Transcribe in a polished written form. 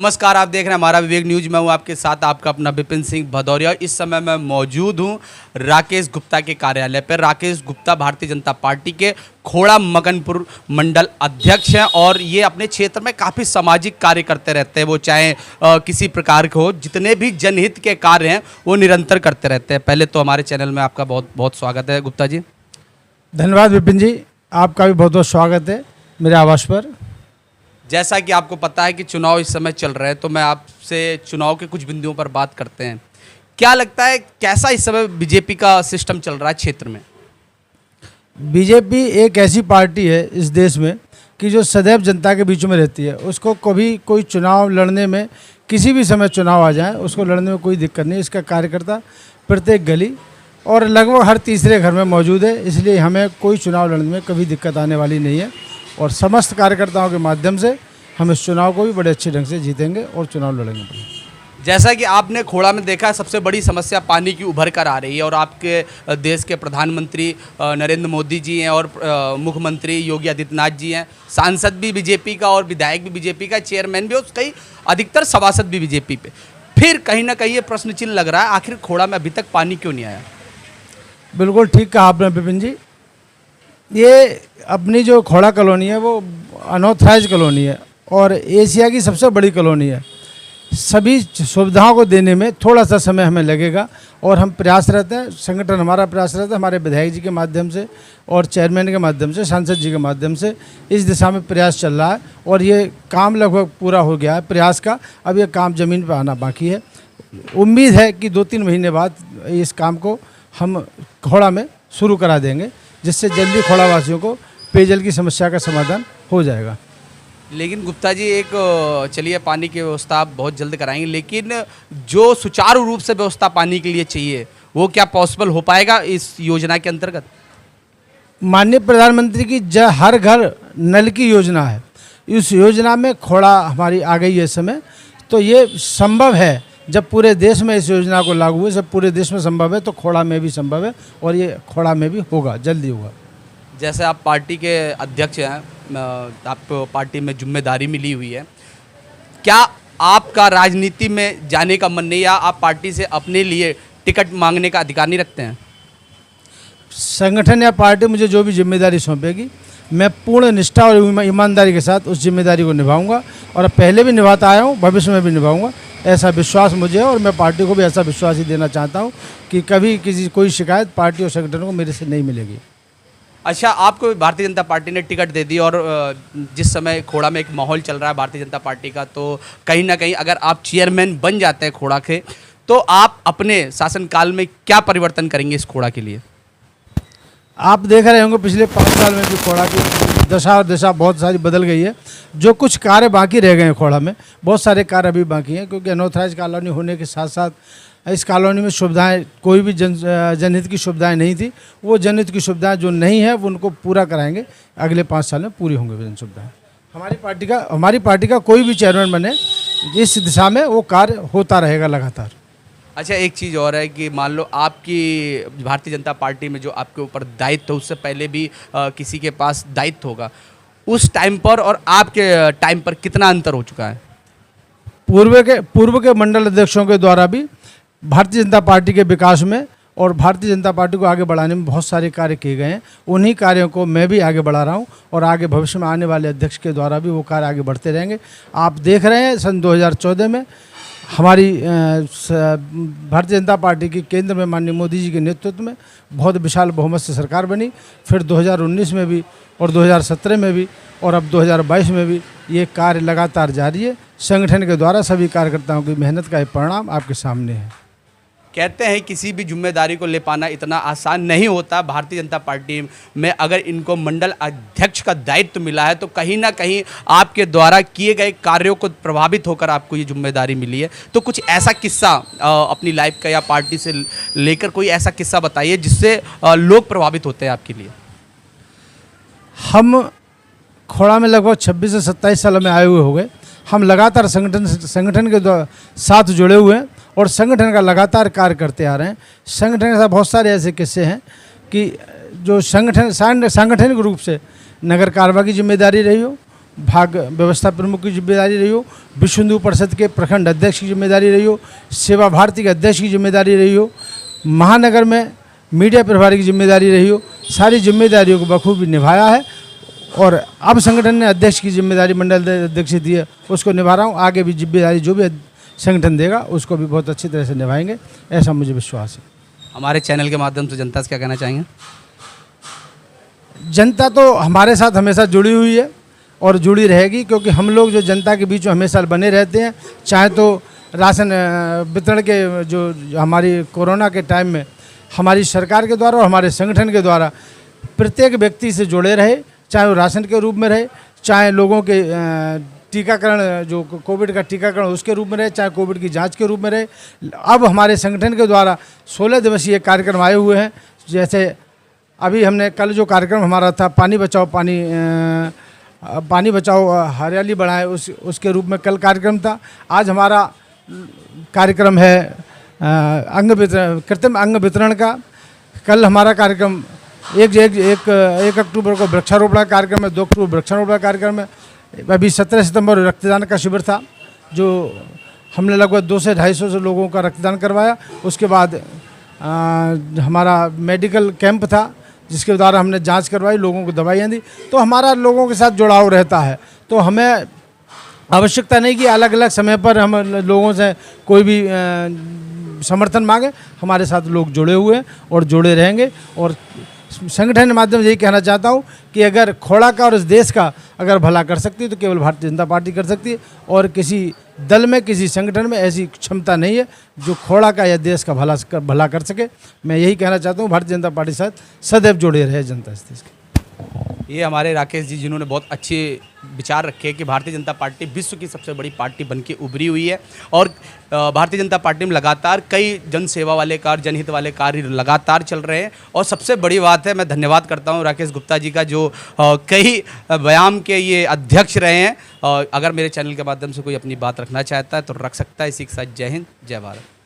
नमस्कार, आप देख रहे हैं हमारा विवेक न्यूज। मैं हूं आपके साथ आपका अपना विपिन सिंह भदौरिया। इस समय मैं मौजूद हूं राकेश गुप्ता के कार्यालय पर। राकेश गुप्ता भारतीय जनता पार्टी के खोड़ा मगनपुर मंडल अध्यक्ष हैं और ये अपने क्षेत्र में काफ़ी सामाजिक कार्य करते रहते हैं। वो चाहे किसी प्रकार के हो, जितने भी जनहित के कार्य हैं वो निरंतर करते रहते हैं। पहले तो हमारे चैनल में आपका बहुत बहुत स्वागत है गुप्ता जी। धन्यवाद विपिन जी, आपका भी बहुत बहुत स्वागत है मेरे आवास पर। जैसा कि आपको पता है कि चुनाव इस समय चल रहे हैं, तो मैं आपसे चुनाव के कुछ बिंदुओं पर बात करते हैं। क्या लगता है कैसा इस समय बीजेपी का सिस्टम चल रहा है क्षेत्र में? बीजेपी एक ऐसी पार्टी है इस देश में कि जो सदैव जनता के बीच में रहती है। उसको कभी कोई चुनाव लड़ने में, किसी भी समय चुनाव आ जाए, उसको लड़ने में कोई दिक्कत नहीं। इसका कार्यकर्ता प्रत्येक गली और लगभग हर तीसरे घर में मौजूद है, इसलिए हमें कोई चुनाव लड़ने में कभी दिक्कत आने वाली नहीं है। और समस्त कार्यकर्ताओं के माध्यम से हम इस चुनाव को भी बड़े अच्छे ढंग से जीतेंगे और चुनाव लड़ेंगे। जैसा कि आपने खोड़ा में देखा, सबसे बड़ी समस्या पानी की उभर कर आ रही है और आपके देश के प्रधानमंत्री नरेंद्र मोदी जी हैं और मुख्यमंत्री योगी आदित्यनाथ जी हैं। सांसद भी बीजेपी का और विधायक भी बीजेपी का, चेयरमैन भी और कई अधिकतर सभासद भी बीजेपी पे। फिर कहीं ना कहीं ये प्रश्न चिन्ह लग रहा है, आखिर खोड़ा में अभी तक पानी क्यों नहीं आया? बिल्कुल ठीक कहा आपने विपिन जी। ये अपनी जो खोड़ा कॉलोनी है वो अनऑथराइज कॉलोनी है और एशिया की सबसे बड़ी कॉलोनी है। सभी सुविधाओं को देने में थोड़ा सा समय हमें लगेगा और हम प्रयास रहते हैं, संगठन हमारा प्रयास रहता है, हमारे विधायक जी के माध्यम से और चेयरमैन के माध्यम से, सांसद जी के माध्यम से इस दिशा में प्रयास चल रहा है और ये काम लगभग पूरा हो गया है प्रयास का। अब ये काम ज़मीन पर आना बाकी है। उम्मीद है कि 2-3 महीने बाद इस काम को हम खोड़ा में शुरू करा देंगे, जिससे जल्दी खोड़ा वासियों को पेयजल की समस्या का समाधान हो जाएगा। लेकिन गुप्ता जी, एक चलिए पानी की व्यवस्था आप बहुत जल्द कराएंगे, लेकिन जो सुचारू रूप से व्यवस्था पानी के लिए चाहिए वो क्या पॉसिबल हो पाएगा इस योजना के अंतर्गत? माननीय प्रधानमंत्री की हर घर नल की योजना है। इस योजना में खोड़ा हमारी आ गई है इस समय, तो ये संभव है। जब पूरे देश में इस योजना को लागू हुए, जब पूरे देश में संभव है तो खोड़ा में भी संभव है और ये खोड़ा में भी होगा, जल्दी होगा। जैसे आप पार्टी के अध्यक्ष हैं, आपको पार्टी में जिम्मेदारी मिली हुई है, क्या आपका राजनीति में जाने का मन नहीं, या आप पार्टी से अपने लिए टिकट मांगने का अधिकार नहीं रखते हैं? संगठन या पार्टी मुझे जो भी जिम्मेदारी सौंपेगी, मैं पूर्ण निष्ठा और ईमानदारी के साथ उस जिम्मेदारी को निभाऊंगा और पहले भी निभाता आया हूँ, भविष्य में भी निभाऊंगा। ऐसा विश्वास मुझे है और मैं पार्टी को भी ऐसा विश्वास ही देना चाहता हूँ कि कभी कोई शिकायत पार्टी और संगठन को मेरे से नहीं मिलेगी। अच्छा, आपको भारतीय जनता पार्टी ने टिकट दे दी और जिस समय खोड़ा में एक माहौल चल रहा है भारतीय जनता पार्टी का, तो कहीं ना कहीं अगर आप चेयरमैन बन जाते हैं खोड़ा के, तो आप अपने शासनकाल में क्या परिवर्तन करेंगे इस खोड़ा के लिए? आप देख रहे होंगे पिछले 5 साल में भी खोड़ा की दशा और दिशा बहुत सारी बदल गई है। जो कुछ कार्य बाकी रह गए हैं खोड़ा में, बहुत सारे कार्य अभी बाकी हैं, क्योंकि अनऑथराइज कॉलोनी होने के साथ साथ इस कॉलोनी में सुविधाएं, कोई भी जनहित की सुविधाएं नहीं थी। वो जनहित की सुविधाएं जो नहीं है वो उनको पूरा कराएंगे। अगले 5 साल में पूरी होंगी जन सुविधाएँ। हमारी पार्टी का कोई भी चेयरमैन बने, इस दिशा में वो कार्य होता रहेगा लगातार। अच्छा, एक चीज़ और है कि मान लो आपकी भारतीय जनता पार्टी में जो आपके ऊपर दायित्व, उससे पहले भी किसी के पास दायित्व होगा, उस टाइम पर और आपके टाइम पर कितना अंतर हो चुका है? पूर्व के मंडल अध्यक्षों के द्वारा भी भारतीय जनता पार्टी के विकास में और भारतीय जनता पार्टी को आगे बढ़ाने में बहुत सारे कार्य किए गए हैं। उन्हीं कार्यों को मैं भी आगे बढ़ा रहा हूं और आगे भविष्य में आने वाले अध्यक्ष के द्वारा भी वो कार्य आगे बढ़ते रहेंगे। आप देख रहे हैं सन 2014 में हमारी भारतीय जनता पार्टी की केंद्र में माननीय मोदी जी के नेतृत्व में बहुत विशाल बहुमत से सरकार बनी। फिर 2019 में भी और 2017 में भी और अब 2022 में भी ये कार्य लगातार जारी है। संगठन के द्वारा सभी कार्यकर्ताओं की मेहनत का परिणाम आपके सामने है। कहते हैं किसी भी जिम्मेदारी को ले पाना इतना आसान नहीं होता। भारतीय जनता पार्टी में अगर इनको मंडल अध्यक्ष का दायित्व मिला है, तो कहीं ना कहीं आपके द्वारा किए गए कार्यों को प्रभावित होकर आपको ये जिम्मेदारी मिली है। तो कुछ ऐसा किस्सा अपनी लाइफ का या पार्टी से लेकर कोई ऐसा किस्सा बताइए जिससे लोग प्रभावित होते हैं आपके लिए। हम खोड़ा में लगभग 26 से 27 साल में आए हुए हो गए। हम लगातार संगठन के साथ जुड़े हुए हैं और संगठन का लगातार कार्य करते आ रहे हैं। संगठन के साथ बहुत सारे ऐसे किस्से हैं कि जो सांगठनिक रूप से नगर कारवा की जिम्मेदारी रही हो, भाग व्यवस्था प्रमुख की जिम्मेदारी रही हो, विश्व हिंदू परिषद के प्रखंड अध्यक्ष की जिम्मेदारी रही हो, सेवा भारती के अध्यक्ष की जिम्मेदारी रही हो, महानगर में मीडिया प्रभारी की जिम्मेदारी रही हो, सारी जिम्मेदारियों को बखूबी निभाया है। और अब संगठन ने अध्यक्ष की जिम्मेदारी मंडल अध्यक्ष दी है, उसको निभा रहा हूँ। आगे भी जिम्मेदारी जो भी संगठन देगा उसको भी बहुत अच्छी तरह से निभाएंगे, ऐसा मुझे विश्वास है। हमारे चैनल के माध्यम से जनता से क्या कहना चाहेंगे? जनता तो हमारे साथ हमेशा जुड़ी हुई है और जुड़ी रहेगी, क्योंकि हम लोग जो जनता के बीच में हमेशा बने रहते हैं। चाहे तो राशन वितरण के जो हमारी कोरोना के टाइम में हमारी सरकार के द्वारा और हमारे संगठन के द्वारा प्रत्येक व्यक्ति से जुड़े रहे, चाहे वो राशन के रूप में रहे, चाहे लोगों के टीकाकरण जो कोविड का टीकाकरण उसके रूप में रहे, चाहे कोविड की जांच के रूप में रहे। अब हमारे संगठन के द्वारा 16 दिवसीय कार्यक्रम आए हुए हैं। जैसे अभी हमने कल जो कार्यक्रम हमारा था पानी बचाओ हरियाली बढ़ाए, उसके रूप में कल कार्यक्रम था। आज हमारा कार्यक्रम है कृत्रिम अंग वितरण का। कल हमारा कार्यक्रम 1 अक्टूबर को वृक्षारोपण कार्यक्रम है, 2 अक्टूबर वृक्षारोपण कार्यक्रम है। अभी 17 सितंबर रक्तदान का शिविर था, जो हमने लगभग 200 से 250 लोगों का रक्तदान करवाया। उसके बाद हमारा मेडिकल कैंप था, जिसके द्वारा हमने जांच करवाई, लोगों को दवाइयाँ दी। तो हमारा लोगों के साथ जुड़ाव रहता है। तो हमें आवश्यकता नहीं कि अलग अलग समय पर हम लोगों से कोई भी समर्थन मांगे। हमारे साथ लोग जुड़े हुए हैं और जुड़े रहेंगे। और संगठन के माध्यम से यही कहना चाहता हूँ कि अगर खोड़ा का और इस देश का अगर भला कर सकती है तो केवल भारतीय जनता पार्टी कर सकती है, और किसी दल में किसी संगठन में ऐसी क्षमता नहीं है जो खोड़ा का या देश का भला कर सके। मैं यही कहना चाहता हूँ, भारतीय जनता पार्टी के साथ सदैव जुड़े रहे जनता इस देश की। ये हमारे राकेश जी, जिन्होंने बहुत अच्छे विचार रखे कि भारतीय जनता पार्टी विश्व की सबसे बड़ी पार्टी बनके उभरी हुई है। और भारतीय जनता पार्टी में लगातार कई जन सेवा वाले कार्य, जनहित वाले कार्य लगातार चल रहे हैं। और सबसे बड़ी बात है, मैं धन्यवाद करता हूं राकेश गुप्ता जी का, जो कई व्यायाम के ये अध्यक्ष रहे हैं। अगर मेरे चैनल के माध्यम से कोई अपनी बात रखना चाहता है तो रख सकता है। इसी के साथ जय हिंद, जय भारत।